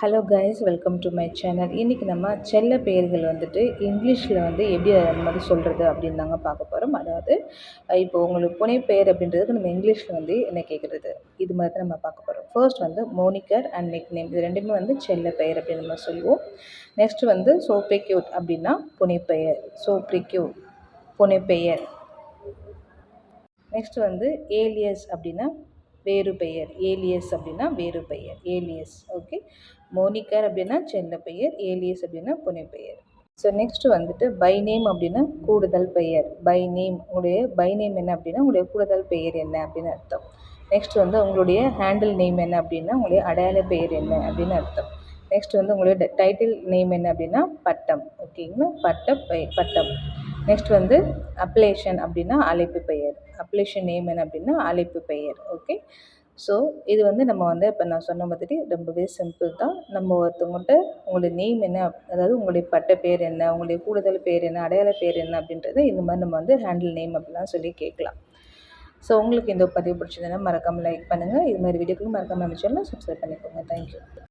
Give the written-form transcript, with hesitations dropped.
Hello guys, welcome to my channel. இன்றைக்கி நம்ம செல்ல பெயர்கள் வந்துட்டு இங்கிலீஷில் வந்து எப்படி அந்த மாதிரி சொல்கிறது அப்படின்னு தாங்க பார்க்க போகிறோம். அதாவது இப்போ உங்களுக்கு புனைப்பெயர் அப்படின்றதுக்கு நம்ம இங்கிலீஷில் வந்து என்ன கேட்குறது, இது மாதிரி தான் நம்ம பார்க்க போகிறோம். ஃபர்ஸ்ட் வந்து மோனிக்கர் அண்ட் நிக் நேம், இது ரெண்டுமே வந்து செல்ல பெயர் அப்படின்னு நம்ம சொல்லுவோம். நெக்ஸ்ட் வந்து சோப்ரிக்யூட் அப்படின்னா புனைப்பெயர், சோப்ரிக்யூட் புனைப்பெயர். நெக்ஸ்ட் வந்து ஏலியஸ் அப்படின்னா வேறு பெயர், ஏலியஸ் அப்படின்னா வேறு பெயர், ஏலியஸ். ஓகே, மோனிக்கர் அப்படின்னா செல்ல பெயர், ஏலியஸ் அப்படின்னா புனைப்பெயர். ஸோ நெக்ஸ்ட் வந்துட்டு பை நேம் அப்படின்னா கூடுதல் பெயர், பை நேம். உங்களுடைய பை நேம் என்ன அப்படின்னா உங்களுடைய கூடுதல் பெயர் என்ன அப்படின்னு அர்த்தம். நெக்ஸ்ட் வந்து உங்களுடைய ஹேண்டில் நேம் என்ன அப்படின்னா உங்களுடைய அடையாள பெயர் என்ன அப்படின்னு அர்த்தம். நெக்ஸ்ட் வந்து உங்களுடைய டைட்டில் நேம் என்ன அப்படின்னா பட்டம். ஓகேங்களா, பட்டம். நெக்ஸ்ட் வந்து அப்லேஷன் அப்படின்னா அழைப்பு பெயர், அப்லேஷன் நேம் என்ன அப்படின்னா அழைப்பு பெயர். ஓகே, ஸோ இது வந்து நம்ம வந்து இப்போ நான் சொன்ன மாதிரி ரொம்பவே சிம்பிள் தான். நம்ம ஒருத்தவங்கள்ட்ட உங்களுடைய நேம் என்ன, அதாவது உங்களுடைய பட்ட பேர் என்ன, உங்களுடைய கூடுதல் பேர் என்ன, அடையாள பேர் என்ன அப்படின்றத இந்த மாதிரி நம்ம வந்து ஹேண்டில் நேம் அப்படிலாம் சொல்லி கேட்கலாம். ஸோ உங்களுக்கு இந்த பதிவு பிடிச்சதுன்னா மறக்காமல் லைக் பண்ணுங்கள். இது மாதிரி வீடியோக்களும் மறக்காமல் நம்ம சேனலை சப்ஸ்கிரைப் பண்ணிக்கோங்க. தேங்க்யூ.